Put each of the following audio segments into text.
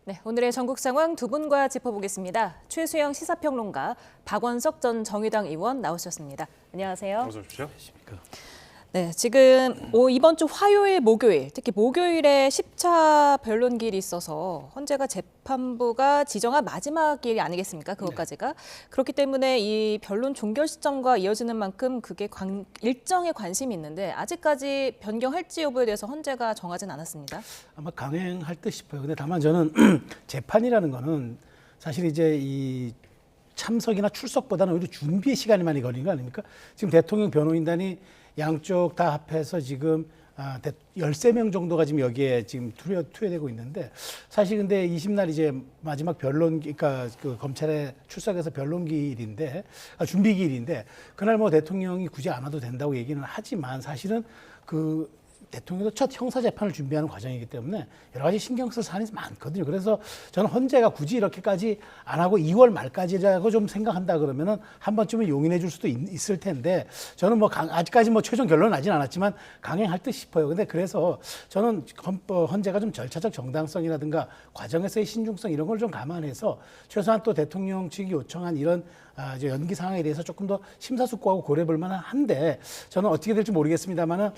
네, 오늘의 전국 상황 두 분과 짚어보겠습니다. 최수영 시사평론가, 박원석 전 정의당 의원 나오셨습니다. 안녕하세요. 어서 오십시오. 네, 지금 이번 주 화요일, 목요일, 특히 목요일에 10차 변론기일이 있어서 헌재가 재판부가 지정한 마지막 일 아니겠습니까? 그것까지가. 그렇기 때문에 이 변론 종결 시점과 이어지는 만큼 그게 일정에 관심이 있는데 아직까지 변경할지 여부에 대해서 헌재가 정하진 않았습니다. 아마 강행할 듯 싶어요. 근데 다만 저는 재판이라는 거는 사실 이제 이 참석이나 출석보다는 오히려 준비의 시간이 많이 걸리는 거 아닙니까? 지금 대통령 변호인단이 양쪽 다 합해서 지금 13명 정도가 지금 여기에 지금 투여되고 있는데 사실 근데 20날 이제 마지막 변론기, 그러니까 그 검찰에 출석해서 변론기일인데, 준비기일인데 그날 뭐 대통령이 굳이 안 와도 된다고 얘기는 하지만 사실은 그 대통령도 첫 형사재판을 준비하는 과정이기 때문에 여러 가지 신경 쓸 사안이 많거든요. 그래서 저는 헌재가 굳이 이렇게까지 안 하고 2월 말까지라고 좀 생각한다 그러면은 한 번쯤은 용인해 줄 수도 있을 텐데 저는 뭐 아직까지 뭐 최종 결론은 나진 않았지만 강행할 듯 싶어요. 근데 그래서 저는 헌재가 좀 절차적 정당성이라든가 과정에서의 신중성 이런 걸 좀 감안해서 최소한 또 대통령 측이 요청한 이런 이제 연기 상황에 대해서 조금 더 심사숙고하고 고려해 볼 만한데 저는 어떻게 될지 모르겠습니다만은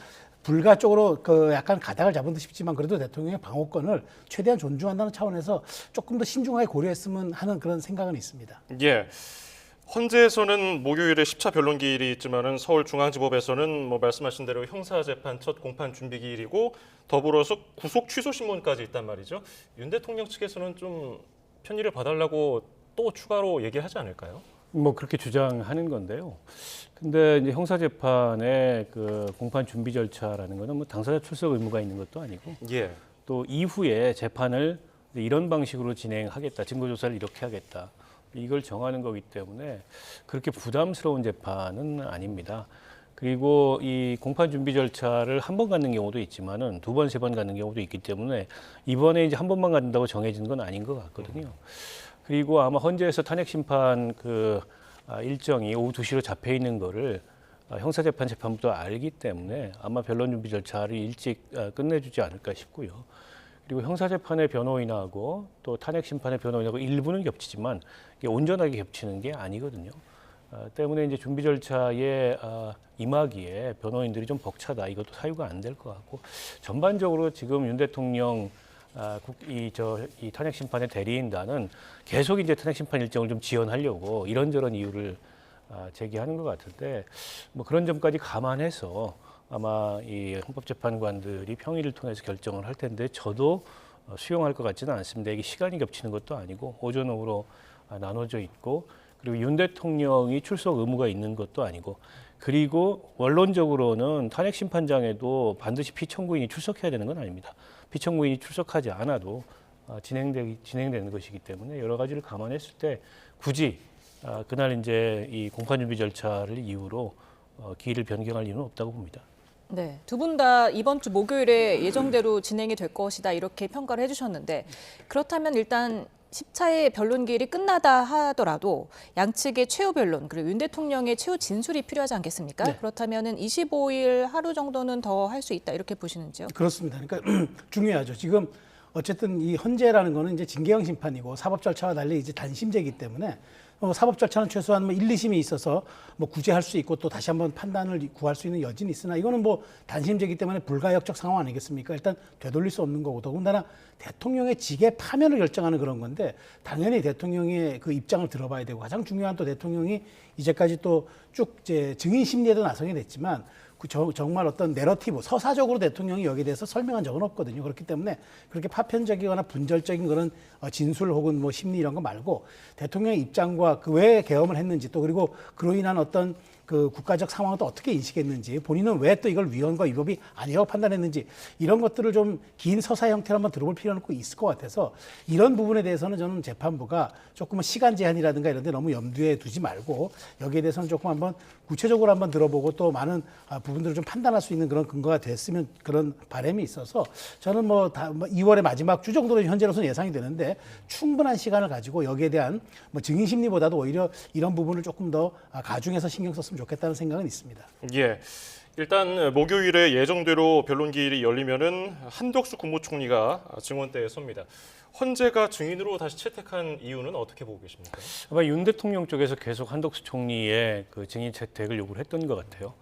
불가 쪽으로 그 약간 가닥을 잡은 듯 싶지만 그래도 대통령의 방어권을 최대한 존중한다는 차원에서 조금 더 신중하게 고려했으면 하는 그런 생각은 있습니다. 예. 헌재에서는 목요일에 10차 변론기일이 있지만은 서울중앙지법에서는 뭐 말씀하신 대로 형사재판 첫 공판 준비기일이고 더불어서 구속 취소 신문까지 있단 말이죠. 윤 대통령 측에서는 좀 편의를 봐달라고 또 추가로 얘기하지 않을까요? 뭐 그렇게 주장하는 건데요. 근데 이제 형사재판의 그 공판 준비 절차라는 거는 뭐 당사자 출석 의무가 있는 것도 아니고 예. 또 이후에 재판을 이런 방식으로 진행하겠다, 증거조사를 이렇게 하겠다, 이걸 정하는 거기 때문에 그렇게 부담스러운 재판은 아닙니다. 그리고 이 공판 준비 절차를 한 번 갖는 경우도 있지만은 두 번, 세 번 갖는 경우도 있기 때문에 이번에 이제 한 번만 갖는다고 정해진 건 아닌 것 같거든요. 그리고 아마 헌재에서 탄핵 심판 그 일정이 오후 2시로 잡혀 있는 거를 형사재판 재판부도 알기 때문에 아마 변론 준비 절차를 일찍 끝내주지 않을까 싶고요. 그리고 형사재판의 변호인하고 또 탄핵 심판의 변호인하고 일부는 겹치지만 이게 온전하게 겹치는 게 아니거든요. 때문에 이제 준비 절차에 임하기에 변호인들이 좀 벅차다. 이것도 사유가 안 될 것 같고 전반적으로 지금 윤 대통령 이 탄핵 심판의 대리인단은 계속 이제 탄핵 심판 일정을 좀 지연하려고 이런저런 이유를 제기하는 것 같은데 뭐 그런 점까지 감안해서 아마 이 헌법재판관들이 평의를 통해서 결정을 할 텐데 저도 수용할 것 같지는 않습니다. 이게 시간이 겹치는 것도 아니고 오전 오후로 나눠져 있고 그리고 윤 대통령이 출석 의무가 있는 것도 아니고 그리고 원론적으로는 탄핵 심판장에도 반드시 피청구인이 출석해야 되는 건 아닙니다. 피청구인이 출석하지 않아도 진행되는 것이기 때문에 여러 가지를 감안했을 때 굳이 그날 이제 이 공판 준비 절차를 이유로 기일을 변경할 이유는 없다고 봅니다. 네, 두 분 다 이번 주 목요일에 예정대로 진행이 될 것이다 이렇게 평가를 해주셨는데 그렇다면 일단 10차의 변론기일이 끝나다 하더라도 양측의 최후 변론 그리고 윤 대통령의 최후 진술이 필요하지 않겠습니까? 네. 그렇다면 25일 하루 정도는 더 할 수 있다 이렇게 보시는지요? 그렇습니다. 그러니까 중요하죠. 지금 어쨌든 이 헌재라는 거는 이제 징계형 심판이고 사법 절차와 달리 이제 단심제이기 때문에 사법 절차는 최소한 뭐 1, 2심이 있어서 뭐 구제할 수 있고 또 다시 한번 판단을 구할 수 있는 여지는 있으나 이거는 뭐 단심제이기 때문에 불가역적 상황 아니겠습니까? 일단 되돌릴 수 없는 거고 더군다나 대통령의 직계 파면을 결정하는 그런 건데 당연히 대통령의 그 입장을 들어봐야 되고 가장 중요한 또 대통령이 이제까지 또 쭉 이제 증인 심리에도 나서게 됐지만 정말 어떤 내러티브, 서사적으로 대통령이 여기에 대해서 설명한 적은 없거든요. 그렇기 때문에 그렇게 파편적이거나 분절적인 그런 진술 혹은 뭐 심리 이런 거 말고 대통령의 입장과 그 왜 계엄을 했는지 또 그리고 그로 인한 어떤 그 국가적 상황을 또 어떻게 인식했는지 본인은 왜 또 이걸 위헌과 위법이 아니라고 판단했는지 이런 것들을 좀 긴 서사 형태로 한번 들어볼 필요는 꼭 있을 것 같아서 이런 부분에 대해서는 저는 재판부가 조금은 시간 제한이라든가 이런 데 너무 염두에 두지 말고 여기에 대해서는 조금 한번 구체적으로 한번 들어보고 또 많은 부분들을 좀 판단할 수 있는 그런 근거가 됐으면 그런 바람이 있어서 저는 뭐 2월의 마지막 주 정도로 현재로서는 예상이 되는데 충분한 시간을 가지고 여기에 대한 뭐 증인 심리보다도 오히려 이런 부분을 조금 더 가중해서 신경 썼으면 좋겠다는 생각은 있습니다. 예. 일단 목요일에 예정대로 변론기일이 열리면은 한덕수 국무총리가 증언대에 섭니다. 헌재가 증인으로 다시 채택한 이유는 어떻게 보고 계십니까? 아마 윤 대통령 쪽에서 계속 한덕수 총리의 그 증인 채택을 요구를 했던 것 같아요.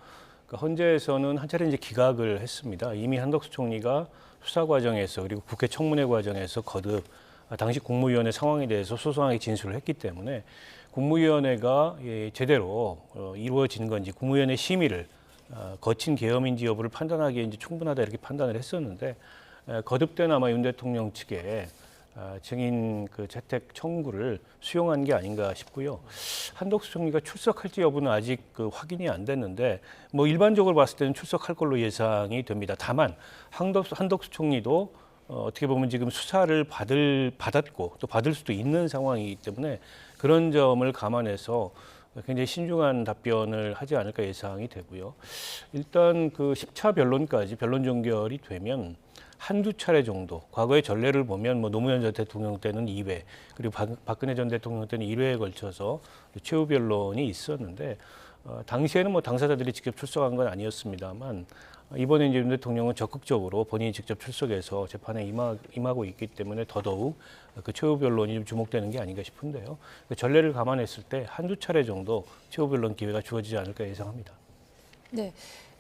그러니까 헌재에서는 한 차례 이제 기각을 했습니다. 이미 한덕수 총리가 수사 과정에서 그리고 국회 청문회 과정에서 거듭 당시 국무위원회 상황에 대해서 소소하게 진술을 했기 때문에 국무위원회가 제대로 이루어진 건지 국무위원회 심의를 거친 계엄인지 여부를 판단하기에 이제 충분하다 이렇게 판단을 했었는데 거듭된 아마 윤 대통령 측에 증인 그 채택 청구를 수용한 게 아닌가 싶고요. 한덕수 총리가 출석할지 여부는 아직 그 확인이 안 됐는데 뭐 일반적으로 봤을 때는 출석할 걸로 예상이 됩니다. 다만 한덕수 총리도 어떻게 보면 지금 수사를 받았고 또 받을 수도 있는 상황이기 때문에 그런 점을 감안해서 굉장히 신중한 답변을 하지 않을까 예상이 되고요. 일단 그 10차 변론까지 변론 종결이 되면 한두 차례 정도, 과거의 전례를 보면 뭐 노무현 전 대통령 때는 2회, 그리고 박근혜 전 대통령 때는 1회에 걸쳐서 최후 변론이 있었는데 당시에는 뭐 당사자들이 직접 출석한 건 아니었습니다만 이번에 이제 윤 대통령은 적극적으로 본인이 직접 출석해서 재판에 임하고 있기 때문에 더더욱 그 최후 변론이 좀 주목되는 게 아닌가 싶은데요. 그 전례를 감안했을 때 한두 차례 정도 최후 변론 기회가 주어지지 않을까 예상합니다. 네.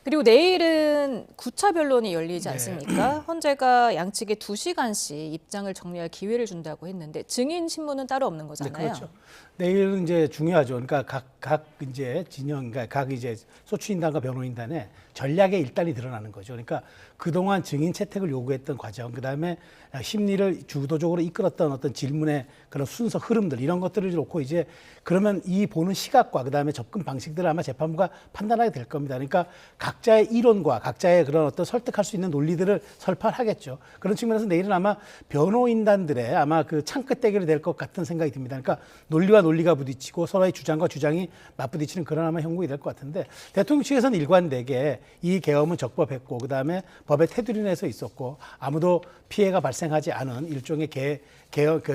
그리고 내일은 9차 변론이 열리지 않습니까? 헌재가 양측에 2시간씩 입장을 정리할 기회를 준다고 했는데 증인 신문은 따로 없는 네, 거잖아요. 그렇죠. 내일은 이제 중요하죠. 그러니까 각 이제 진영, 그러니까 각 이제 소추인단과 변호인단의 전략의 일단이 드러나는 거죠. 그러니까 그동안 증인 채택을 요구했던 과정, 그다음에 심리를 주도적으로 이끌었던 어떤 질문의 그런 순서, 흐름들 이런 것들을 놓고 이제 그러면 이 보는 시각과 그다음에 접근 방식들을 아마 재판부가 판단하게 될 겁니다. 그러니까 각자의 이론과 각자의 그런 어떤 설득할 수 있는 논리들을 설파하겠죠. 그런 측면에서 내일은 아마 변호인단들의 아마 그 창끝 대결이 될 것 같은 생각이 듭니다. 그러니까 논리와 논리가 부딪히고 서로의 주장과 주장이 맞부딪히는 그런 아마 형국이 될 것 같은데 대통령 측에서는 일관되게 이 계엄은 적법했고 그다음에 법의 테두리 내에서 있었고 아무도 피해가 발생하지 않은 일종의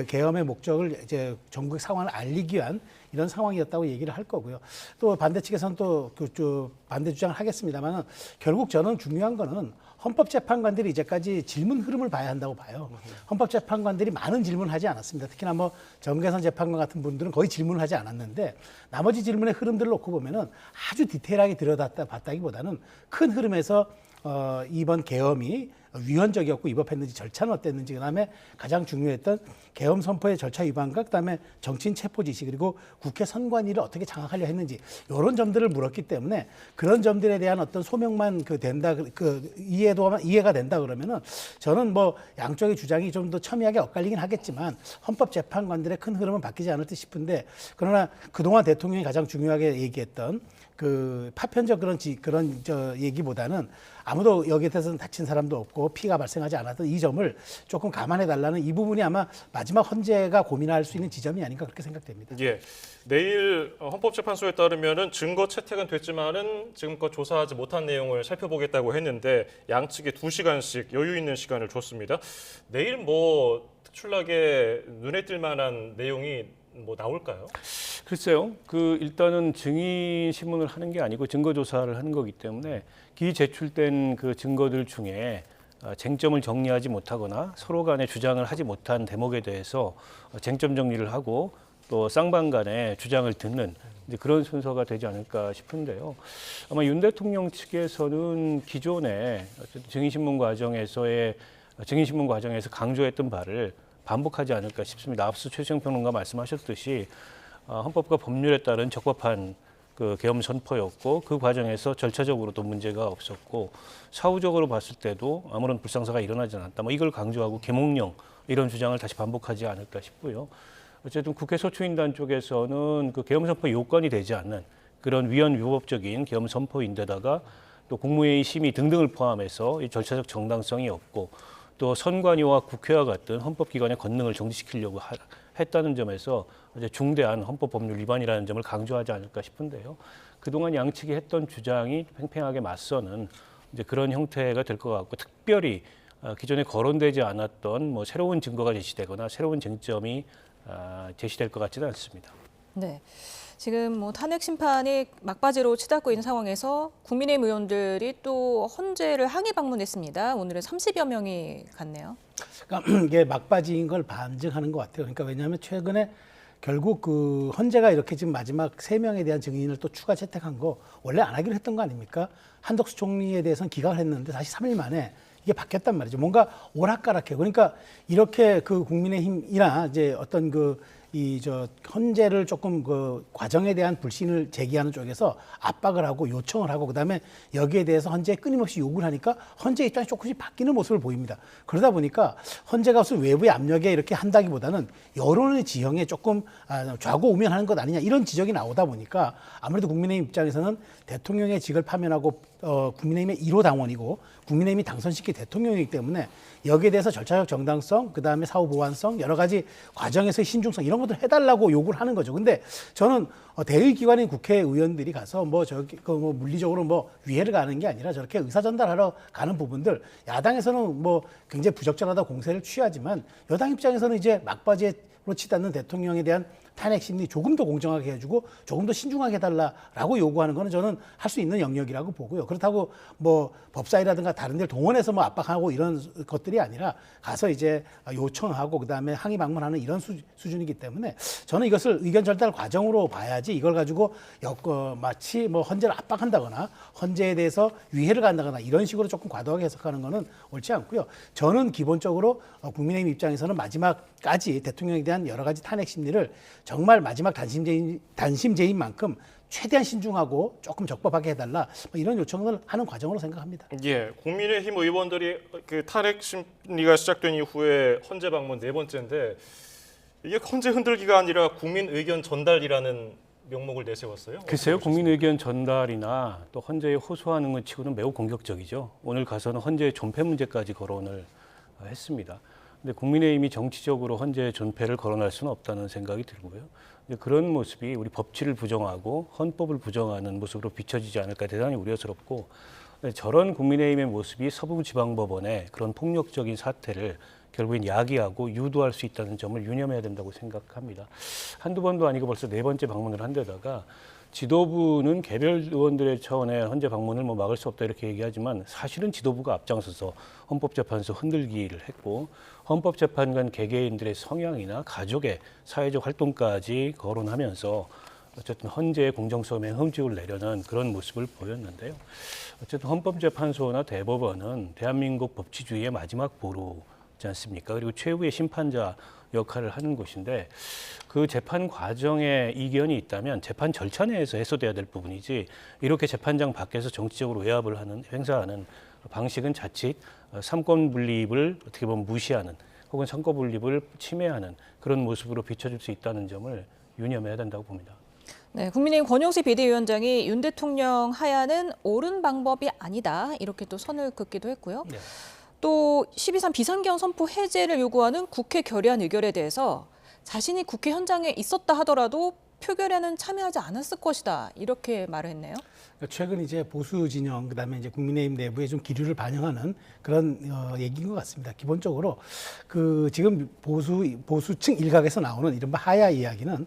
계엄의 목적을 이제 전국 상황을 알리기 위한 이런 상황이었다고 얘기를 할 거고요. 또 반대 측에서는 또 반대 주장을 하겠습니다만 결국 저는 중요한 거는 헌법재판관들이 이제까지 질문 흐름을 봐야 한다고 봐요. 헌법재판관들이 많은 질문을 하지 않았습니다. 특히나 뭐 정계선 재판관 같은 분들은 거의 질문을 하지 않았는데 나머지 질문의 흐름들을 놓고 보면은 아주 디테일하게 들여다봤다기보다는 큰 흐름에서 이번 계엄이 위헌적이었고 위법했는지 절차는 어땠는지 그다음에 가장 중요했던 계엄 선포의 절차 위반과 그다음에 정치인 체포 지시 그리고 국회 선관위를 어떻게 장악하려 했는지 이런 점들을 물었기 때문에 그런 점들에 대한 어떤 소명만 이해가 된다 그러면은 저는 뭐 양쪽의 주장이 좀 더 첨예하게 엇갈리긴 하겠지만 헌법재판관들의 큰 흐름은 바뀌지 않을 듯 싶은데 그러나 그동안 대통령이 가장 중요하게 얘기했던 그 파편적 그런 얘기보다는 아무도 여기에 대해서는 다친 사람도 없고 피가 발생하지 않았던 이 점을 조금 감안해 달라는 이 부분이 아마 마지막 헌재가 고민할 수 있는 지점이 아닌가 그렇게 생각됩니다. 예. 내일 헌법재판소에 따르면은 증거 채택은 됐지만은 지금껏 조사하지 못한 내용을 살펴보겠다고 했는데 양측에 2시간씩 여유 있는 시간을 줬습니다. 내일 뭐 특출나게 눈에 띌 만한 내용이 뭐 나올까요? 글쎄요. 그 일단은 증인 신문을 하는 게 아니고 증거 조사를 하는 거기 때문에 기제출된 그 증거들 중에 쟁점을 정리하지 못하거나 서로 간에 주장을 하지 못한 대목에 대해서 쟁점 정리를 하고 또 쌍방 간의 주장을 듣는 이제 그런 순서가 되지 않을까 싶은데요. 아마 윤 대통령 측에서는 기존에 증인 신문 과정에서 강조했던 바를 반복하지 않을까 싶습니다. 앞서 최수영 평론가 말씀하셨듯이 헌법과 법률에 따른 적법한 그 계엄 선포였고 그 과정에서 절차적으로도 문제가 없었고 사후적으로 봤을 때도 아무런 불상사가 일어나지 않았다. 뭐 이걸 강조하고 계몽령 이런 주장을 다시 반복하지 않을까 싶고요. 어쨌든 국회 소추인단 쪽에서는 그 계엄 선포 요건이 되지 않는 그런 위헌위법적인 계엄 선포인데다가 또 국무회의 심의 등등을 포함해서 이 절차적 정당성이 없고 또 선관위와 국회와 같은 헌법기관의 권능을 정지시키려고 했다는 점에서 이제 중대한 헌법법률 위반이라는 점을 강조하지 않을까 싶은데요. 그동안 양측이 했던 주장이 팽팽하게 맞서는 이제 그런 형태가 될 것 같고 특별히 기존에 거론되지 않았던 뭐 새로운 증거가 제시되거나 새로운 쟁점이 제시될 것 같지는 않습니다. 네. 지금 뭐 탄핵 심판이 막바지로 치닫고 있는 상황에서 국민의힘 의원들이 또 헌재를 항의 방문했습니다. 오늘은 30여 명이 갔네요. 그러니까 이게 막바지인 걸 반증하는 것 같아요. 그러니까 왜냐하면 최근에 결국 그 헌재가 이렇게 지금 마지막 3명에 대한 증인을 또 추가 채택한 거 원래 안 하기로 했던 거 아닙니까? 한덕수 총리에 대해서는 기각을 했는데 다시 3일 만에 이게 바뀌었단 말이죠. 뭔가 오락가락해요. 그러니까 이렇게 그 국민의힘이나 이제 어떤 헌재를 조금 그 과정에 대한 불신을 제기하는 쪽에서 압박을 하고 요청을 하고 그다음에 여기에 대해서 헌재에 끊임없이 요구를 하니까 헌재 입장이 조금씩 바뀌는 모습을 보입니다. 그러다 보니까 헌재가 무슨 외부의 압력에 이렇게 한다기보다는 여론의 지형에 조금 좌고우면하는 것 아니냐 이런 지적이 나오다 보니까 아무래도 국민의힘 입장에서는 대통령의 직을 파면하고 국민의힘의 1호 당원이고 국민의힘이 당선시킨 대통령이기 때문에 여기에 대해서 절차적 정당성, 그다음에 사후 보완성, 여러 가지 과정에서의 신중성 이런 것들 해달라고 요구를 하는 거죠. 근데 저는 대의 기관인 국회의원들이 가서 뭐 물리적으로 뭐 위해를 가는 게 아니라 저렇게 의사 전달하러 가는 부분들 야당에서는 뭐 굉장히 부적절하다 공세를 취하지만 여당 입장에서는 이제 막바지로 치닫는 대통령에 대한 탄핵 심리 조금 더 공정하게 해주고 조금 더 신중하게 해달라라고 요구하는 거는 저는 할 수 있는 영역이라고 보고요. 그렇다고 뭐 법사위라든가 다른 데를 동원해서 뭐 압박하고 이런 것들이 아니라 가서 이제 요청하고 그다음에 항의 방문하는 이런 수준이기 때문에 저는 이것을 의견 전달 과정으로 봐야지 이걸 가지고 마치 뭐 헌재를 압박한다거나 헌재에 대해서 위해를 간다거나 이런 식으로 조금 과도하게 해석하는 거는 옳지 않고요. 저는 기본적으로 국민의힘 입장에서는 마지막까지 대통령에 대한 여러 가지 탄핵 심리를 정말 마지막 단심제인 만큼 최대한 신중하고 조금 적법하게 해달라 뭐 이런 요청을 하는 과정으로 생각합니다. 예, 국민의힘 의원들이 그 탄핵 심리가 시작된 이후에 헌재 방문 4번째인데 이게 헌재 흔들기가 아니라 국민 의견 전달이라는 명목을 내세웠어요. 글쎄요, 국민 의견 전달이나 또 헌재에 호소하는 것 치고는 매우 공격적이죠. 오늘 가서는 헌재의 존폐 문제까지 거론을 했습니다. 근데 국민의힘이 정치적으로 헌재의 존폐를 거론할 수는 없다는 생각이 들고요. 근데 그런 모습이 우리 법치를 부정하고 헌법을 부정하는 모습으로 비춰지지 않을까 대단히 우려스럽고 저런 국민의힘의 모습이 서부지방법원의 그런 폭력적인 사태를 결국엔 야기하고 유도할 수 있다는 점을 유념해야 된다고 생각합니다. 한두 번도 아니고 벌써 4번째 방문을 한 데다가 지도부는 개별 의원들의 차원의 헌재 방문을 뭐 막을 수 없다 이렇게 얘기하지만 사실은 지도부가 앞장서서 헌법재판소 흔들기를 했고 헌법재판관 개개인들의 성향이나 가족의 사회적 활동까지 거론하면서 어쨌든 헌재의 공정성에 흠집을 내려는 그런 모습을 보였는데요. 어쨌든 헌법재판소나 대법원은 대한민국 법치주의의 마지막 보루지 않습니까? 그리고 최후의 심판자 역할을 하는 곳인데 그 재판 과정에 이견이 있다면 재판 절차 내에서 해소돼야 될 부분이지 이렇게 재판장 밖에서 정치적으로 외압을 행사하는 방식은 자칫 삼권 분립을 어떻게 보면 무시하는 혹은 선거 분립을 침해하는 그런 모습으로 비춰질 수 있다는 점을 유념해야 된다고 봅니다. 네, 국민의힘 권용세 비대위원장이 윤 대통령 하야는 옳은 방법이 아니다 이렇게 또 선을 긋기도 했고요. 네. 또 12.3 비상경 선포 해제를 요구하는 국회 결의안 의결에 대해서 자신이 국회 현장에 있었다 하더라도 표결에는 참여하지 않았을 것이다 이렇게 말을 했네요. 최근 이제 보수 진영 그다음에 이제 국민의힘 내부에 좀 기류를 반영하는 그런 얘기인 것 같습니다. 기본적으로 그 지금 보수층 일각에서 나오는 이른바 하야 이야기는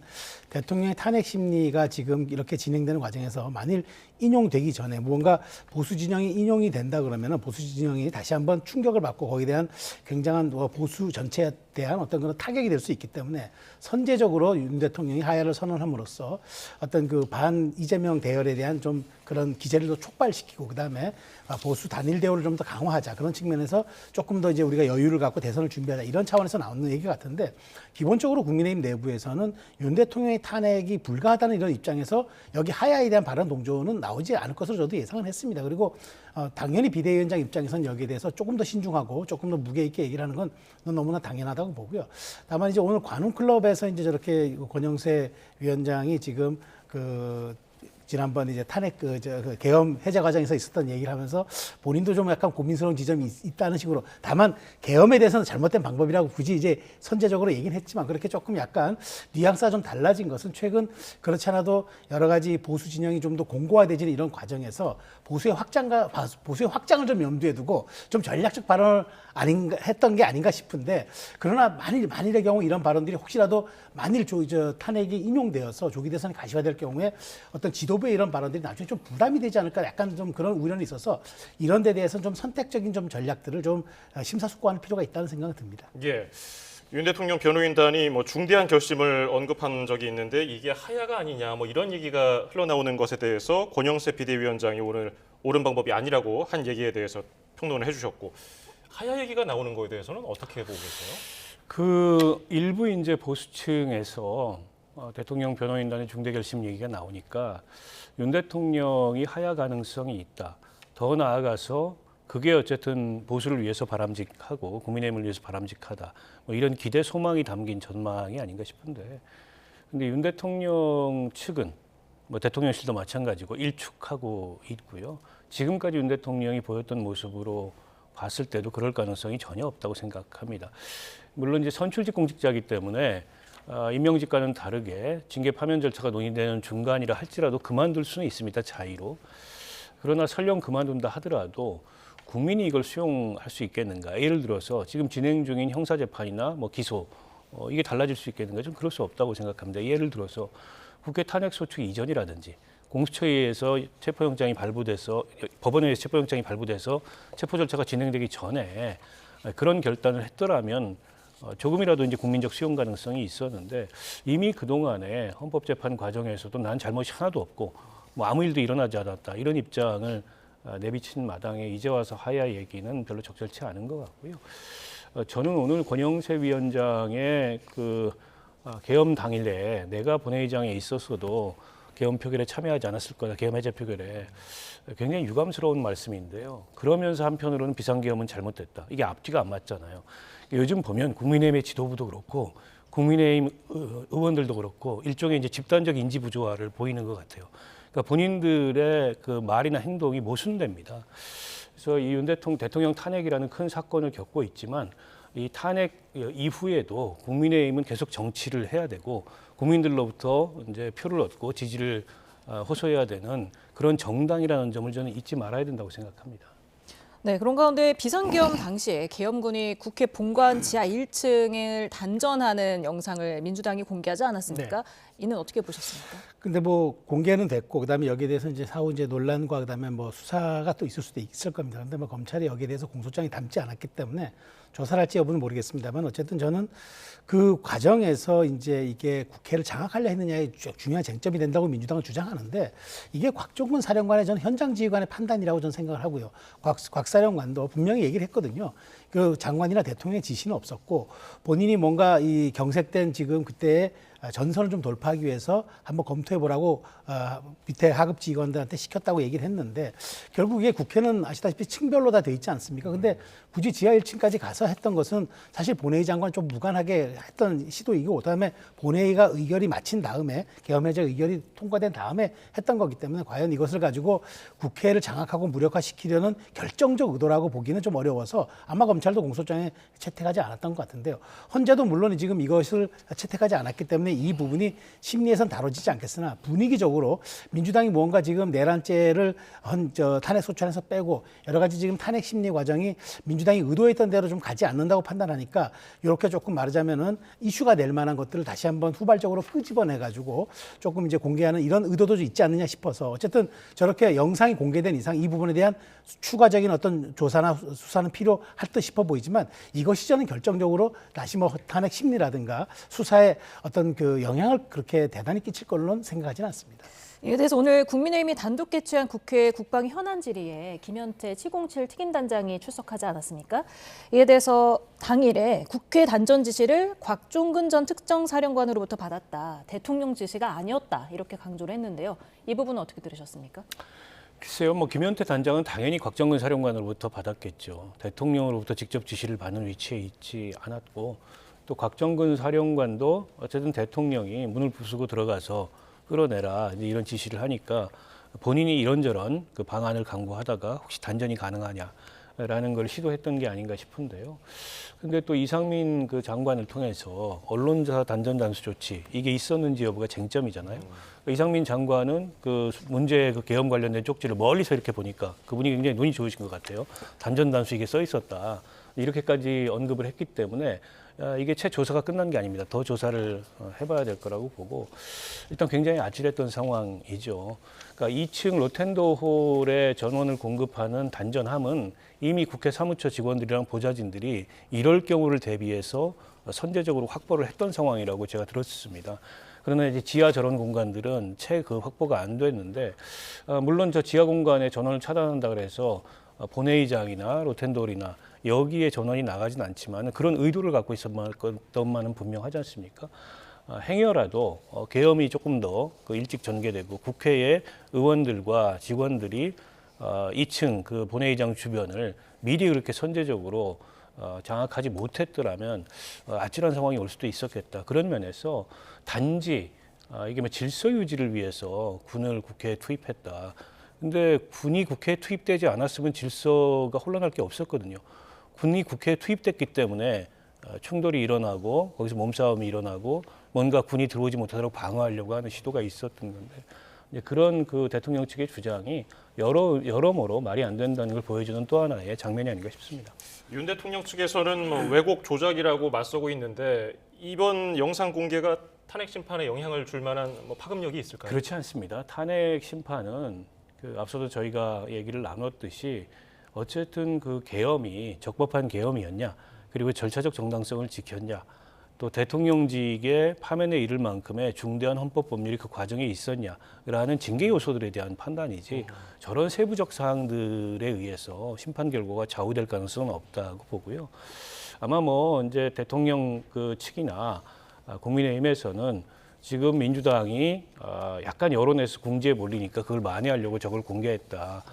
대통령의 탄핵 심리가 지금 이렇게 진행되는 과정에서 만일 인용되기 전에 무언가 보수 진영이 인용이 된다 그러면은 보수 진영이 다시 한번 충격을 받고 거기에 대한 굉장한 보수 전체에 대한 어떤 그런 타격이 될 수 있기 때문에 선제적으로 윤 대통령이 하야를 선언함으로써 어떤 그 반 이재명 대열에 대한 좀 그런 기제를 더 촉발시키고 그다음에 보수 단일 대우를 좀 더 강화하자 그런 측면에서 조금 더 이제 우리가 여유를 갖고 대선을 준비하자 이런 차원에서 나오는 얘기 같은데 기본적으로 국민의힘 내부에서는 윤 대통령의 탄핵이 불가하다는 이런 입장에서 여기 하야에 대한 발언 동조는 나오지 않을 것으로 저도 예상을 했습니다. 그리고 당연히 비대위원장 입장에서는 여기에 대해서 조금 더 신중하고 조금 더 무게 있게 얘기를 하는 건 너무나 당연하다고 보고요. 다만 이제 오늘 관훈클럽에서 이제 저렇게 권영세 위원장이 지금 지난번 이제 탄핵 그 계엄 해제 과정에서 있었던 얘기를 하면서 본인도 좀 약간 고민스러운 지점이 있다는 식으로, 다만 계엄에 대해서는 잘못된 방법이라고 굳이 이제 선제적으로 얘기는 했지만, 그렇게 조금 약간 뉘앙스가 좀 달라진 것은 최근 그렇지 않아도 여러 가지 보수 진영이 좀 더 공고화되지는 이런 과정에서 보수의 확장을 좀 염두에 두고 좀 전략적 발언을 했던 게 아닌가 싶은데, 그러나 만일의 경우 이런 발언들이 혹시라도 만일 탄핵이 인용되어서 조기 대선이 가시화될 경우에 어떤 지도부의 이런 발언들이 나중에 좀 부담이 되지 않을까, 약간 좀 그런 우려는 있어서 이런 데 대해서는 좀 선택적인 좀 전략들을 좀 심사숙고하는 필요가 있다는 생각이 듭니다. 예. 윤 대통령 변호인단이 뭐 중대한 결심을 언급한 적이 있는데 이게 하야가 아니냐 뭐 이런 얘기가 흘러나오는 것에 대해서 권영세 비대위원장이 오늘 옳은 방법이 아니라고 한 얘기에 대해서 평론을 해주셨고, 하야 얘기가 나오는 거에 대해서는 어떻게 보고 계세요? 그 일부 이제 보수층에서 대통령 변호인단의 중대 결심 얘기가 나오니까 윤 대통령이 하야 가능성이 있다. 더 나아가서 그게 어쨌든 보수를 위해서 바람직하고 국민의힘을 위해서 바람직하다. 뭐 이런 기대 소망이 담긴 전망이 아닌가 싶은데, 근데 윤 대통령 측은 뭐 대통령실도 마찬가지고 일축하고 있고요. 지금까지 윤 대통령이 보였던 모습으로 봤을 때도 그럴 가능성이 전혀 없다고 생각합니다. 물론 이제 선출직 공직자이기 때문에 임명직과는 다르게 징계 파면 절차가 논의되는 중간이라 할지라도 그만둘 수는 있습니다. 자의로. 그러나 설령 그만둔다 하더라도 국민이 이걸 수용할 수 있겠는가? 예를 들어서 지금 진행 중인 형사재판이나 뭐 기소 이게 달라질 수 있겠는가? 좀 그럴 수 없다고 생각합니다. 예를 들어서 국회 탄핵소추 이전이라든지 공수처에서 체포영장이 발부돼서 법원에서 체포영장이 발부돼서 체포 절차가 진행되기 전에 그런 결단을 했더라면 조금이라도 이제 국민적 수용 가능성이 있었는데, 이미 그동안에 헌법재판 과정에서도 난 잘못이 하나도 없고 뭐 아무 일도 일어나지 않았다 이런 입장을 내비친 마당에 이제 와서 하야 얘기는 별로 적절치 않은 것 같고요. 저는 오늘 권영세 위원장의 그 계엄 당일에 내가 본회의장에 있었어도 계엄 표결에 참여하지 않았을 거다. 계엄 해제 표결에. 굉장히 유감스러운 말씀인데요. 그러면서 한편으로는 비상계엄은 잘못됐다. 이게 앞뒤가 안 맞잖아요. 요즘 보면 국민의힘의 지도부도 그렇고 국민의힘 의원들도 그렇고 일종의 이제 집단적 인지 부조화를 보이는 것 같아요. 그러니까 본인들의 그 말이나 행동이 모순됩니다. 그래서 이 윤 대통령 탄핵이라는 큰 사건을 겪고 있지만 이 탄핵 이후에도 국민의힘은 계속 정치를 해야 되고 국민들로부터 이제 표를 얻고 지지를 호소해야 되는 그런 정당이라는 점을 저는 잊지 말아야 된다고 생각합니다. 네, 그런 가운데 비상계엄 당시에 계엄군이 국회 본관 지하 1층을 단전하는 영상을 민주당이 공개하지 않았습니까? 이는 어떻게 보셨습니까? 근데 뭐 공개는 됐고, 그다음에 여기에 대해서 이제 사후 이제 논란과 그다음에 뭐 수사가 또 있을 수도 있을 겁니다. 근데 뭐 검찰이 여기에 대해서 공소장이 담지 않았기 때문에 조사를 할지 여부는 모르겠습니다만, 어쨌든 저는 그 과정에서 이제 이게 국회를 장악하려 했느냐에 중요한 쟁점이 된다고 민주당은 주장하는데, 이게 곽종근 사령관의 저는 현장 지휘관의 판단이라고 저는 생각을 하고요. 곽 사령관도 분명히 얘기를 했거든요. 그 장관이나 대통령의 지시는 없었고 본인이 뭔가 이 경색된 지금 그때의 전선을 좀 돌파하기 위해서 한번 검토해보라고 밑에 하급 지휘관들한테 시켰다고 얘기를 했는데, 결국 이게 국회는 아시다시피 층별로 다 돼 있지 않습니까? 근데 굳이 지하 1층까지 가서 했던 것은 사실 본회의 장관 좀 무관하게 했던 시도이고, 그다음에 본회의가 의결이 마친 다음에 계엄해제 의결이 통과된 다음에 했던 거기 때문에 과연 이것을 가지고 국회를 장악하고 무력화시키려는 결정적 의도라고 보기는 좀 어려워서 아마 검찰도 공소장에 채택하지 않았던 것 같은데요. 헌재도 물론 지금 이것을 채택하지 않았기 때문에 이 부분이 심리에선 다뤄지지 않겠으나, 분위기적으로 민주당이 무언가 지금 내란죄를 탄핵 소추안에서 빼고 여러 가지 지금 탄핵 심리 과정이 민주당이 의도했던 대로 좀 가지 않는다고 판단하니까, 이렇게 조금 말하자면은 이슈가 될 만한 것들을 다시 한번 후발적으로 끄집어내 가지고 조금 이제 공개하는 이런 의도도 있지 않느냐 싶어서, 어쨌든 저렇게 영상이 공개된 이상 이 부분에 대한 추가적인 어떤 조사나 수사는 필요할 듯 싶어 보이지만, 이것이 저는 결정적으로 다시 뭐 탄핵 심리라든가 수사에 어떤 그 영향을 그렇게 대단히 끼칠 걸로는 생각하지는 않습니다. 이에 대해서 오늘 국민의힘이 단독 개최한 국회 국방 현안 질의에 김현태 707 특임단장이 출석하지 않았습니까? 이에 대해서 당일에 국회 단전 지시를 곽종근 전 특정사령관으로부터 받았다. 대통령 지시가 아니었다. 이렇게 강조를 했는데요. 이 부분은 어떻게 들으셨습니까? 글쎄요, 뭐 김현태 단장은 당연히 곽정근 사령관으로부터 받았겠죠. 대통령으로부터 직접 지시를 받는 위치에 있지 않았고, 또 곽정근 사령관도 어쨌든 대통령이 문을 부수고 들어가서 끌어내라 이제 이런 지시를 하니까 본인이 이런저런 그 방안을 강구하다가 혹시 단전이 가능하냐라는 걸 시도했던 게 아닌가 싶은데요. 근데 또 이상민 그 장관을 통해서 언론사 단전 단수 조치 이게 있었는지 여부가 쟁점이잖아요. 이상민 장관은 그 문제 그 계엄 관련된 쪽지를 멀리서 이렇게 보니까 그분이 굉장히 눈이 좋으신 것 같아요. 단전 단수 이게 써 있었다. 이렇게까지 언급을 했기 때문에 이게 채 조사가 끝난 게 아닙니다. 더 조사를 해봐야 될 거라고 보고 일단 굉장히 아찔했던 상황이죠. 그러니까 2층 로텐도홀에 전원을 공급하는 단전함은 이미 국회 사무처 직원들이랑 보좌진들이 이럴 경우를 대비해서 선제적으로 확보를 했던 상황이라고 제가 들었습니다. 그러나 이제 지하 저런 공간들은 채 그 확보가 안 됐는데 물론 저 지하 공간에 전원을 차단한다 그래서 본회의장이나 로텐도홀이나 여기에 전원이 나가진 않지만 그런 의도를 갖고 있었던만은 분명하지 않습니까? 행여라도 계엄이 조금 더 그 일찍 전개되고 국회의 의원들과 직원들이 2층 그 본회의장 주변을 미리 그렇게 선제적으로 장악하지 못했더라면 아찔한 상황이 올 수도 있었겠다. 그런 면에서 단지 이게 뭐 질서 유지를 위해서 군을 국회에 투입했다. 근데 군이 국회에 투입되지 않았으면 질서가 혼란할 게 없었거든요. 군이 국회에 투입됐기 때문에 충돌이 일어나고 거기서 몸싸움이 일어나고 뭔가 군이 들어오지 못하도록 방어하려고 하는 시도가 있었던 건데 이제 그런 그 대통령 측의 주장이 여러모로 말이 안 된다는 걸 보여주는 또 하나의 장면이 아닌가 싶습니다. 윤 대통령 측에서는 뭐 왜곡 조작이라고 맞서고 있는데 이번 영상 공개가 탄핵 심판에 영향을 줄 만한 뭐 파급력이 있을까요? 그렇지 않습니다. 탄핵 심판은 그 앞서도 저희가 얘기를 나눴듯이 어쨌든 그 계엄이 적법한 계엄이었냐, 그리고 절차적 정당성을 지켰냐, 또 대통령직의 파면에 이를 만큼의 중대한 헌법 법률이 그 과정에 있었냐라는 징계 요소들에 대한 판단이지 저런 세부적 사항들에 의해서 심판 결과가 좌우될 가능성은 없다고 보고요. 아마 뭐 이제 대통령 그 측이나 국민의힘에서는 지금 민주당이 약간 여론에서 궁지에 몰리니까 그걸 만회하려고 저걸 공개했다.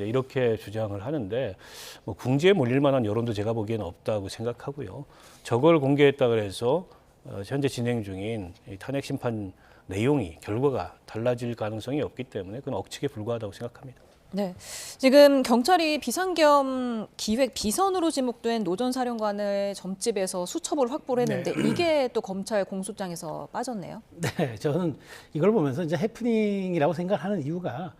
이렇게 주장을 하는데 뭐 궁지에 몰릴 만한 여론도 제가 보기에는 없다고 생각하고요. 저걸 공개했다 그래서 현재 진행 중인 이 탄핵 심판 내용이 결과가 달라질 가능성이 없기 때문에 그건 억측에 불과하다고 생각합니다. 네, 지금 경찰이 비상계엄 기획 비선으로 지목된 노 전 사령관을 점집에서 수첩을 확보를 했는데 이게 또 검찰 공소장에서 빠졌네요. 네, 저는 이걸 보면서 이제 해프닝이라고 생각하는 이유가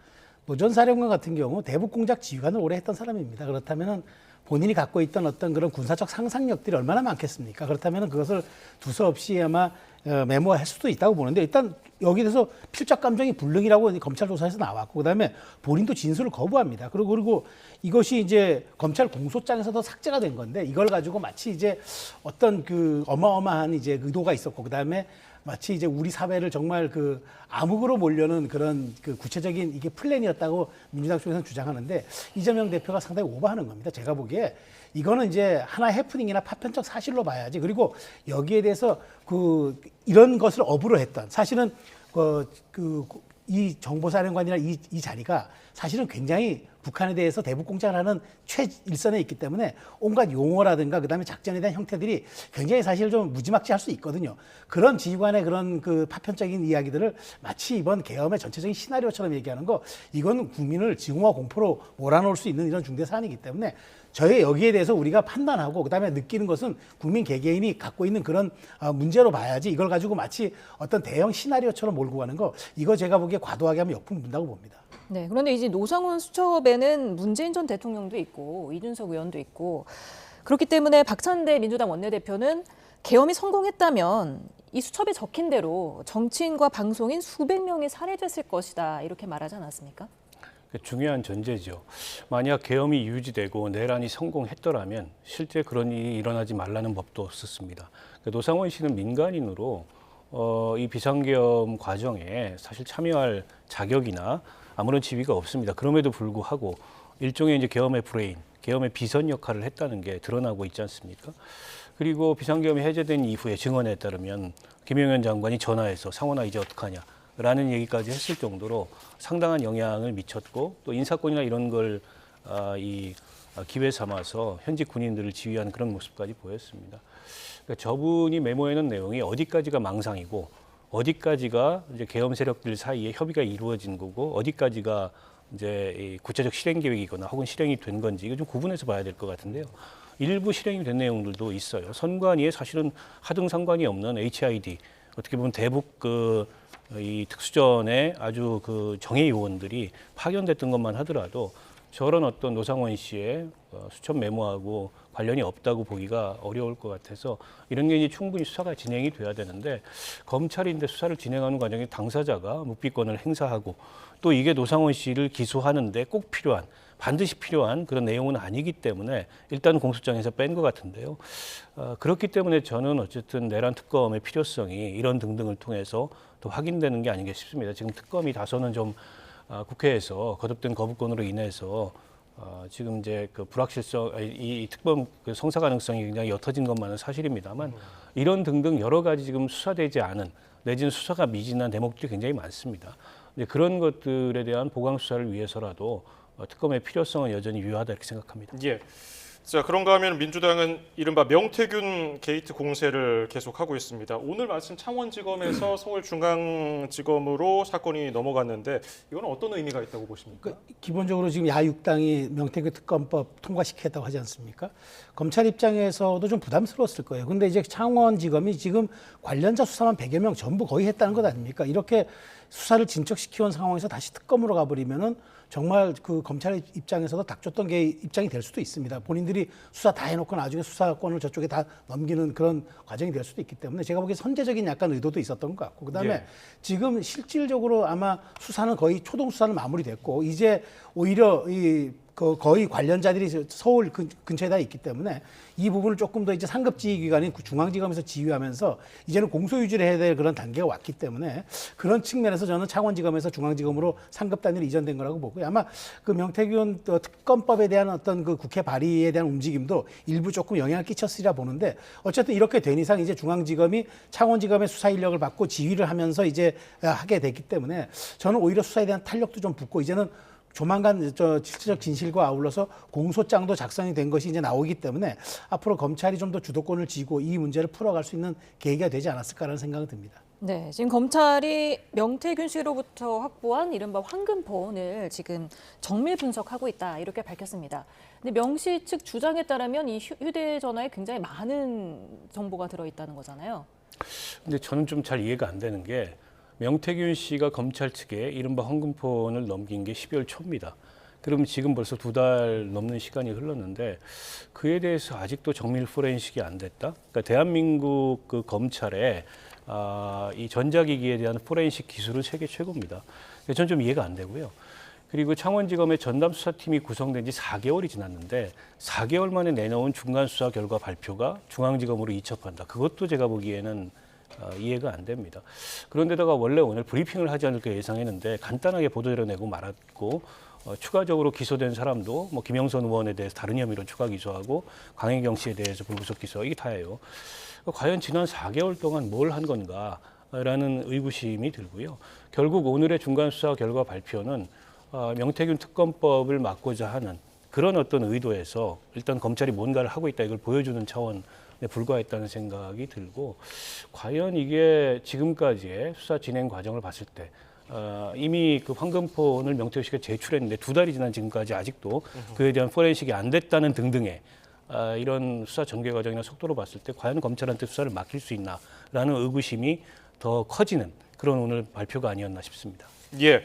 노 전 사령관 같은 경우 대북 공작 지휘관을 오래 했던 사람입니다. 그렇다면은 본인이 갖고 있던 어떤 그런 군사적 상상력들이 얼마나 많겠습니까? 그렇다면 그것을 두서없이 아마 메모할 수도 있다고 보는데 일단 여기 대해서 필적 감정이 불능이라고 검찰 조사에서 나왔고 그다음에 본인도 진술을 거부합니다. 그리고 이것이 이제 검찰 공소장에서도 삭제가 된 건데 이걸 가지고 마치 이제 어떤 그 어마어마한 이제 의도가 있었고 그다음에 마치 이제 우리 사회를 정말 그 암흑으로 몰려는 그런 그 구체적인 이게 플랜이었다고 민주당 쪽에서는 주장하는데 이재명 대표가 상당히 오버하는 겁니다. 제가 보기에 이거는 이제 하나의 해프닝이나 파편적 사실로 봐야지. 그리고 여기에 대해서 이런 것을 업으로 했던 사실은 이 정보사령관이나 이 자리가 사실은 굉장히 북한에 대해서 대북 공작을 하는 최일선에 있기 때문에 온갖 용어라든가 그다음에 작전에 대한 형태들이 굉장히 사실 좀 무지막지할 수 있거든요. 그런 지휘관의 그런 그 파편적인 이야기들을 마치 이번 계엄의 전체적인 시나리오처럼 얘기하는 거 이건 국민을 징후와 공포로 몰아넣을 수 있는 이런 중대 사안이기 때문에 저희 여기에 대해서 우리가 판단하고 그다음에 느끼는 것은 국민 개개인이 갖고 있는 그런 문제로 봐야지 이걸 가지고 마치 어떤 대형 시나리오처럼 몰고 가는 거 이거 제가 보기에 과도하게 하면 역풍 분다고 봅니다. 네, 그런데 이제 노상훈 수첩에는 문재인 전 대통령도 있고 이준석 의원도 있고 그렇기 때문에 박찬대 민주당 원내대표는 계엄이 성공했다면 이 수첩에 적힌 대로 정치인과 방송인 수백 명이 살해됐을 것이다 이렇게 말하지 않았습니까? 중요한 전제죠. 만약 계엄이 유지되고 내란이 성공했더라면 실제 그런 일이 일어나지 말라는 법도 없었습니다. 노상원 씨는 민간인으로 이 비상계엄 과정에 사실 참여할 자격이나 아무런 지위가 없습니다. 그럼에도 불구하고 일종의 이제 계엄의 브레인, 계엄의 비선 역할을 했다는 게 드러나고 있지 않습니까? 그리고 비상계엄이 해제된 이후에 증언에 따르면 김영현 장관이 전화해서 상원아 이제 어떡하냐 라는 얘기까지 했을 정도로 상당한 영향을 미쳤고 또 인사권이나 이런 걸 기회 삼아서 현직 군인들을 지휘하는 그런 모습까지 보였습니다. 그러니까 저분이 메모해놓은 내용이 어디까지가 망상이고 어디까지가 이제 계엄 세력들 사이에 협의가 이루어진 거고 어디까지가 이제 이 구체적 실행 계획이거나 혹은 실행이 된 건지 이거 좀 구분해서 봐야 될 것 같은데요. 일부 실행이 된 내용들도 있어요. 선관위에 사실은 하등 상관이 없는 HID 어떻게 보면 대북 이 특수전에 아주 그 정예 요원들이 파견됐던 것만 하더라도 저런 어떤 노상원 씨의 수천 메모하고 관련이 없다고 보기가 어려울 것 같아서 이런 게 이제 충분히 수사가 진행이 돼야 되는데 검찰인데 수사를 진행하는 과정에 당사자가 묵비권을 행사하고 또 이게 노상원 씨를 기소하는데 꼭 필요한 반드시 필요한 그런 내용은 아니기 때문에 일단 공소장에서 뺀 것 같은데요. 그렇기 때문에 저는 어쨌든 내란 특검의 필요성이 이런 등등을 통해서 더 확인되는 게 아닌가 싶습니다. 지금 특검이 다소는 좀 국회에서 거듭된 거부권으로 인해서 지금 이제 그 불확실성, 이 특검 그 성사 가능성이 굉장히 옅어진 것만은 사실입니다만 이런 등등 여러 가지 지금 수사되지 않은 내지는 수사가 미진한 대목들이 굉장히 많습니다. 근데 그런 것들에 대한 보강 수사를 위해서라도 특검의 필요성은 여전히 유효하다 이렇게 생각합니다. 예. 자, 그런가 하면 민주당은 이른바 명태균 게이트 공세를 계속하고 있습니다. 오늘 마침 창원지검에서 서울중앙지검으로 사건이 넘어갔는데 이건 어떤 의미가 있다고 보십니까? 기본적으로 지금 야6당이 명태균 특검법 통과시켰다고 하지 않습니까? 검찰 입장에서도 좀 부담스러웠을 거예요. 근데 이제 창원지검이 지금 관련자 수사만 100여 명 전부 거의 했다는 것 아닙니까? 이렇게 수사를 진척시켜온 상황에서 다시 특검으로 가버리면은 정말 그 검찰 입장에서도 닥쳤던 게 입장이 될 수도 있습니다. 본인들이 수사 다 해놓고 나중에 수사권을 저쪽에 다 넘기는 그런 과정이 될 수도 있기 때문에 제가 보기에 선제적인 약간 의도도 있었던 것 같고 그다음에 예. 지금 실질적으로 아마 수사는 거의 초동 수사는 마무리됐고 이제 오히려 거의 관련자들이 서울 근처에 다 있기 때문에 이 부분을 조금 더 이제 상급지휘기관인 중앙지검에서 지휘하면서 이제는 공소유지를 해야 될 그런 단계가 왔기 때문에 그런 측면에서 저는 창원지검에서 중앙지검으로 상급 단위로 이전된 거라고 보고요. 아마 그 명태균 특검법에 대한 어떤 그 국회 발의에 대한 움직임도 일부 조금 영향을 끼쳤으리라 보는데 어쨌든 이렇게 된 이상 이제 중앙지검이 창원지검의 수사 인력을 받고 지휘를 하면서 이제 하게 됐기 때문에 저는 오히려 수사에 대한 탄력도 좀 붙고 이제는 조만간 실질적 진실과 아울러서 공소장도 작성이 된 것이 이제 나오기 때문에 앞으로 검찰이 좀 더 주도권을 쥐고 이 문제를 풀어갈 수 있는 계기가 되지 않았을까라는 생각이 듭니다. 네, 지금 검찰이 명태균 씨로부터 확보한 이른바 황금폰을 지금 정밀 분석하고 있다 이렇게 밝혔습니다. 근데 명 씨 측 주장에 따르면 이 휴대전화에 굉장히 많은 정보가 들어있다는 거잖아요. 근데 저는 좀 잘 이해가 안 되는 게 명태균 씨가 검찰 측에 이른바 황금폰을 넘긴 게 12월 초입니다. 그럼 지금 벌써 2달 넘는 시간이 흘렀는데 그에 대해서 아직도 정밀 포렌식이 안 됐다? 그러니까 대한민국 그 검찰에 이 전자기기에 대한 포렌식 기술은 세계 최고입니다. 저는 좀 이해가 안 되고요. 그리고 창원지검의 전담수사팀이 구성된 지 4개월이 지났는데 4개월 만에 내놓은 중간수사 결과 발표가 중앙지검으로 이첩한다. 그것도 제가 보기에는 이해가 안 됩니다. 그런데다가 원래 오늘 브리핑을 하지 않을까 예상했는데 간단하게 보도를 내고 말았고 추가적으로 기소된 사람도 뭐 김영선 의원에 대해서 다른 혐의로 추가 기소하고 강혜경 씨에 대해서 불구속 기소 이게 다예요. 과연 지난 4개월 동안 뭘 한 건가라는 의구심이 들고요. 결국 오늘의 중간수사 결과 발표는 명태균 특검법을 막고자 하는 그런 어떤 의도에서 일단 검찰이 뭔가를 하고 있다 이걸 보여주는 차원에 불과했다는 생각이 들고 과연 이게 지금까지의 수사 진행 과정을 봤을 때 이미 그 황금폰을 명태균 씨가 제출했는데 2달이 지난 지금까지 아직도 그에 대한 포렌식이 안 됐다는 등등의 이런 수사 전개 과정이나 속도로 봤을 때 과연 검찰한테 수사를 맡길 수 있나라는 의구심이 더 커지는 그런 오늘 발표가 아니었나 싶습니다. 예.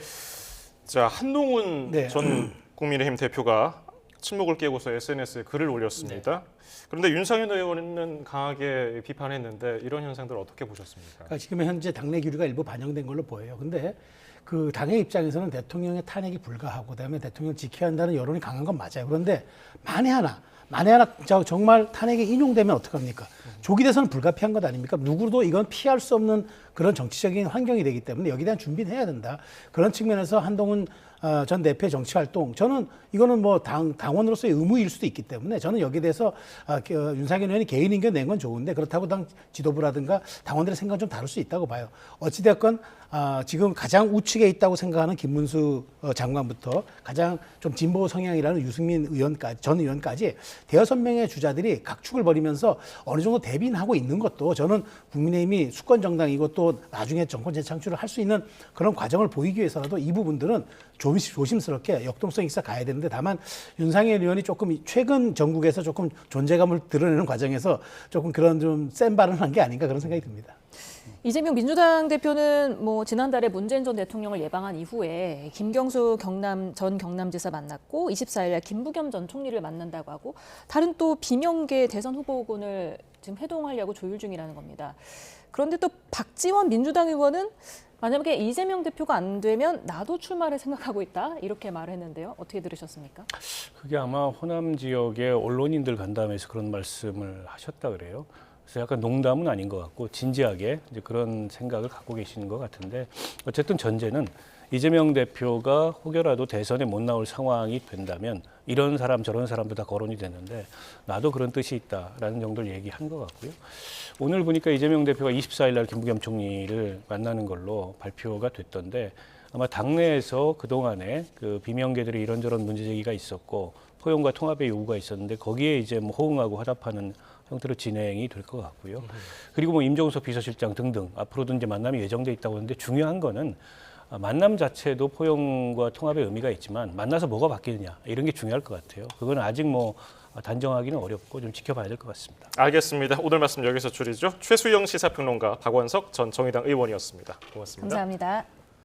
자, 한동훈 네. 전 국민의힘 대표가 침묵을 깨고서 SNS에 글을 올렸습니다. 그런데 윤상현 의원은 강하게 비판했는데 이런 현상들 어떻게 보셨습니까? 그러니까 지금 현재 당내 기류가 일부 반영된 걸로 보여요. 근데 그 당의 입장에서는 대통령의 탄핵이 불가하고 그다음에 대통령을 지켜야 한다는 여론이 강한 건 맞아요. 그런데 만에 하나 정말 탄핵에 인용되면 어떡합니까? 조기 대선은 불가피한 것 아닙니까? 누구도 이건 피할 수 없는 그런 정치적인 환경이 되기 때문에 여기에 대한 준비는 해야 된다. 그런 측면에서 한동훈 전 대표의 정치 활동, 저는 이거는 뭐 당원으로서의 의무일 수도 있기 때문에 저는 여기에 대해서 윤상현 의원이 개인 의견 낸 건 좋은데 그렇다고 당 지도부라든가 당원들의 생각은 좀 다를 수 있다고 봐요. 어찌됐건 지금 가장 우측에 있다고 생각하는 김문수 장관부터 가장 좀 진보 성향이라는 유승민 의원까지 전 의원까지 대여섯 명의 주자들이 각축을 벌이면서 어느 정도 대비하고 있는 것도 저는 국민의힘이 수권 정당이고 또 또 나중에 정권 재창출을 할 수 있는 그런 과정을 보이기 위해서라도 이 부분들은 조심스럽게 역동성 있어 가야 되는데 다만 윤상현 의원이 조금 최근 전국에서 조금 존재감을 드러내는 과정에서 조금 그런 좀 센 발언을 한 게 아닌가 그런 생각이 듭니다. 이재명 민주당 대표는 뭐 지난달에 문재인 전 대통령을 예방한 이후에 김경수 전 경남지사 만났고 24일 김부겸 전 총리를 만난다고 하고 다른 또 비명계 대선 후보군을 지금 회동하려고 조율 중이라는 겁니다. 그런데 또 박지원 민주당 의원은 만약에 이재명 대표가 안 되면 나도 출마를 생각하고 있다 이렇게 말했는데요. 어떻게 들으셨습니까? 그게 아마 호남 지역의 언론인들 간담회에서 그런 말씀을 하셨다 그래요. 그래서 약간 농담은 아닌 것 같고 진지하게 이제 그런 생각을 갖고 계시는 것 같은데 어쨌든 전제는 이재명 대표가 혹여라도 대선에 못 나올 상황이 된다면 이런 사람 저런 사람도 다 거론이 되는데 나도 그런 뜻이 있다라는 정도를 얘기한 것 같고요. 오늘 보니까 이재명 대표가 24일 날 김부겸 총리를 만나는 걸로 발표가 됐던데 아마 당내에서 그동안에 그 비명계들이 이런저런 문제 제기가 있었고 포용과 통합의 요구가 있었는데 거기에 이제 뭐 호응하고 화답하는 형태로 진행이 될 것 같고요. 그리고 뭐 임종석 비서실장 등등 앞으로도 이제 만남이 예정돼 있다고 하는데 중요한 거는 만남 자체도 포용과 통합의 의미가 있지만 만나서 뭐가 바뀌느냐 이런 게 중요할 것 같아요. 그건 아직 뭐 단정하기는 어렵고 좀 지켜봐야 될 것 같습니다. 알겠습니다. 오늘 말씀 여기서 줄이죠. 최수영 시사평론가, 박원석 전 정의당 의원이었습니다. 고맙습니다. 감사합니다.